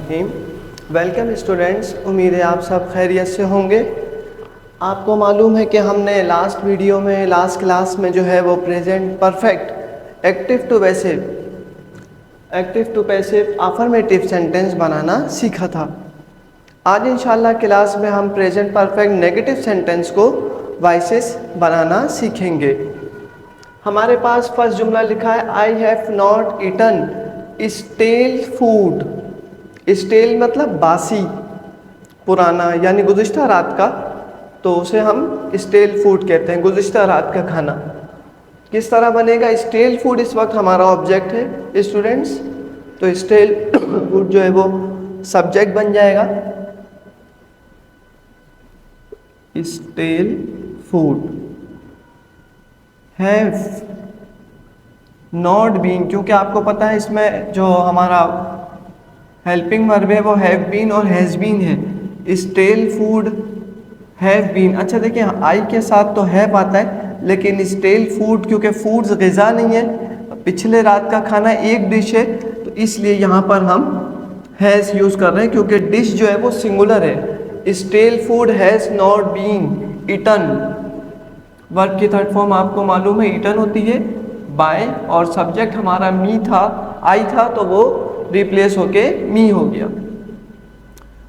रहीम। Welcome students, उम्मीद है आप सब खैरियत से होंगे। आपको मालूम है कि हमने लास्ट क्लास में जो है वो present perfect active to passive affirmative sentence बनाना सीखा था। आज इंशाल्लाह क्लास में हम प्रेजेंट परफेक्ट नेगेटिव सेंटेंस को वॉइसेस बनाना सीखेंगे। हमारे पास फर्स्ट जुमला लिखा है, I have not eaten stale food. Stale मतलब बासी, पुराना, यानी गुज़िश्ता रात का, तो उसे हम स्टेल फूड कहते हैं, गुज़िश्ता रात का खाना। किस तरह बनेगा? स्टेल फूड इस वक्त हमारा ऑब्जेक्ट है स्टूडेंट्स, तो स्टेल फूड जो है वो सब्जेक्ट बन जाएगा। Stale food. Have not been, क्योंकि आपको पता है इसमें जो हमारा हेल्पिंग वर्ब है वो हैव बीन और हैज़ बीन है। Stale food, have been. अच्छा देखिए, आई के साथ तो हैव आता है, लेकिन स्टेल फूड क्योंकि फूड्स ग़िज़ा नहीं है, पिछले रात का खाना एक डिश है, तो इसलिए यहाँ पर हम हैज़ यूज़ कर रहे हैं, क्योंकि डिश जो है वो सिंगुलर है। Stale food has not been eaten. Verb की थर्ड फॉर्म आपको मालूम है ईटन होती है बाय, और सब्जेक्ट हमारा मी था, आई था, तो वो रिप्लेस होके मी हो गया।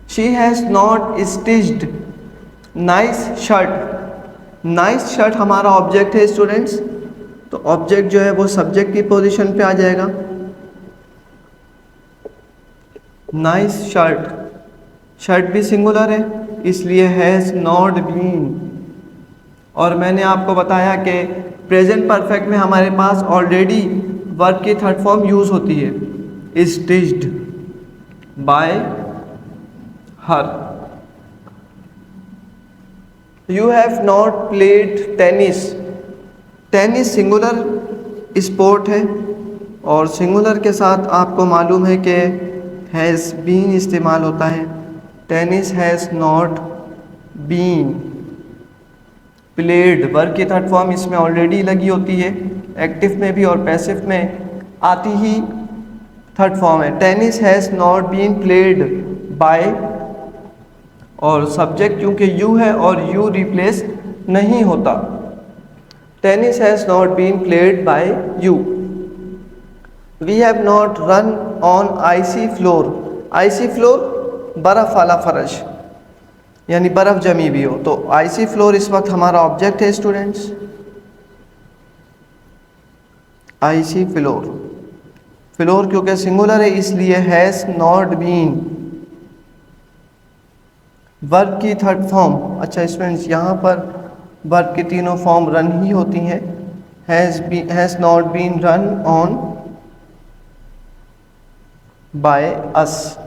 She has not stitched nice shirt. Nice shirt हमारा ऑब्जेक्ट है स्टूडेंट्स, तो ऑब्जेक्ट जो है वो सब्जेक्ट की पोजीशन पे आ जाएगा। नाइस शर्ट, शर्ट भी सिंगुलर है, इसलिए हैज़ नॉट बीन। और मैंने आपको बताया कि प्रेजेंट परफेक्ट में हमारे पास ऑलरेडी वर्ब की थर्ड फॉर्म यूज़ होती है, stitched bye her. You have not played tennis. Tennis singular sport है, और सिंगुलर के साथ आपको मालूम है कि हैज़ बीन इस्तेमाल होता है। Tennis has not been played. Verb की थर्ड फॉर्म इसमें ऑलरेडी लगी होती है, एक्टिव में भी और पैसिव में आती ही थर्ड फॉर्म है। Tennis has not been played by, और सब्जेक्ट क्योंकि यू है और यू रिप्लेस नहीं होता। Tennis has not been played by you. We have not run on icy floor. Icy floor बर्फ़ वाला फर्श, यानी बर्फ़ जमी भी हो, तो आइसी फ्लोर इस वक्त हमारा ऑब्जेक्ट है स्टूडेंट्स। आइसी फ्लोर, फ्लोर क्योंकि सिंगुलर है इसलिए हैज़ नॉट बीन। वर्ब की थर्ड फॉर्म, अच्छा स्टूडेंट्स यहाँ पर वर्ब की तीनों फॉर्म रन ही होती हैं। Has not been run on by us.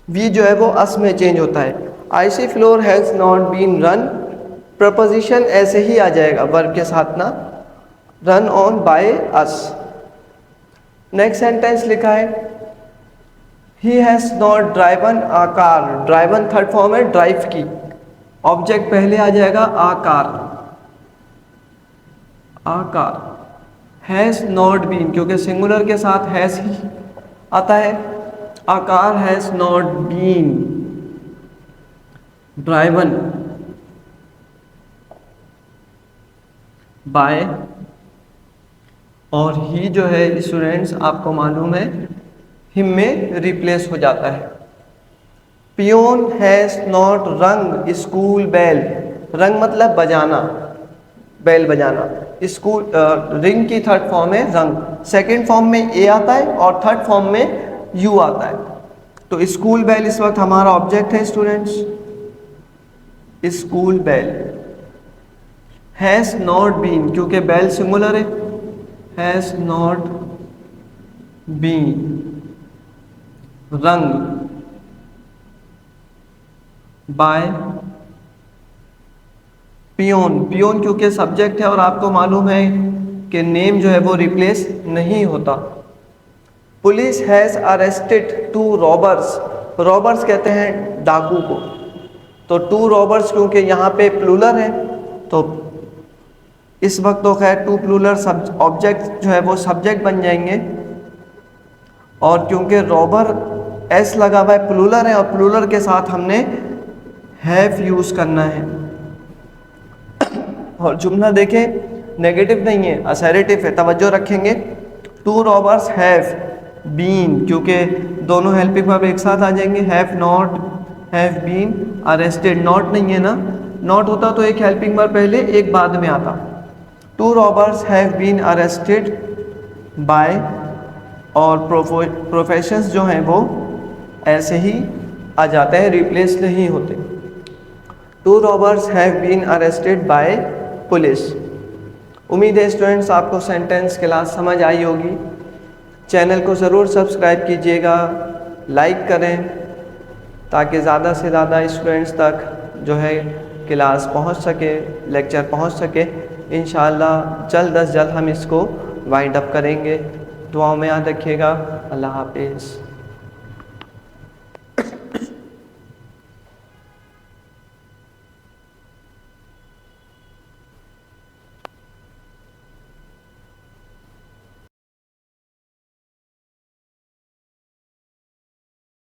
We जो है वो अस में चेंज होता है। Icy floor has not been run, preposition ऐसे ही आ जाएगा वर्ब के साथ ना, run on by us. Next sentence लिखा है, he has not driven a car. Driven third form है ड्राइव की, ऑब्जेक्ट पहले आ जाएगा a car. A car. Has not been क्योंकि सिंगुलर के साथ हैज़ ही आता है। A car has not been driven by, और ही जो है स्टूडेंट्स आपको मालूम है हिम में रिप्लेस हो जाता है। पियोन हैज़ नॉट रंग स्कूल बेल। रंग मतलब बजाना, बेल बजाना। स्कूल रिंग की थर्ड फॉर्म है रंग, सेकंड फॉर्म में ए आता है और थर्ड फॉर्म में यू आता है। तो स्कूल बेल इस वक्त हमारा ऑब्जेक्ट है students. School bell. Has not been क्योंकि बेल सिंगुलर है, has not been rung by peon. Peon क्योंकि सब्जेक्ट है और आपको मालूम है कि नेम जो है वो रिप्लेस नहीं होता। Police has arrested 2 robbers. Robbers कहते हैं डाकू को, तो 2 रॉबर्स क्योंकि यहाँ पे प्लूरल है, तो इस वक्त तो खैर 2 प्लूरल ऑब्जेक्ट जो है वो सब्जेक्ट बन जाएंगे। और क्योंकि रॉबर एस लगा हुआ है, प्लूरल है, और प्लूरल के साथ हमने हैव यूज़ करना है। और जुमला देखें नेगेटिव नहीं है, असर्टिव है, तवज्जो रखेंगे। 2 रॉबर्स हैव बीन, क्योंकि दोनों हेल्पिंग वर्ब एक साथ आ जाएंगे, have not have been arrested. Not नहीं है ना, नॉट होता तो एक हेल्पिंग वर्ब पहले एक बाद में आता। 2 robbers have been arrested by, और प्रोफेशंस जो हैं वो ऐसे ही आ जाते हैं, रिप्लेस नहीं होते। 2 robbers have been arrested by police. उम्मीद है स्टूडेंट्स आपको सेंटेंस क्लास समझ आई होगी। चैनल को ज़रूर सब्सक्राइब कीजिएगा, लाइक करें, ताकि ज़्यादा से ज़्यादा स्टूडेंट्स तक जो है क्लास पहुंच सके, लेक्चर पहुंच सके। इंशाअल्लाह जल्द अज जल्द हम इसको वाइंड अप करेंगे। दुआओं में याद रखिएगा। अल्लाह हाफिज़।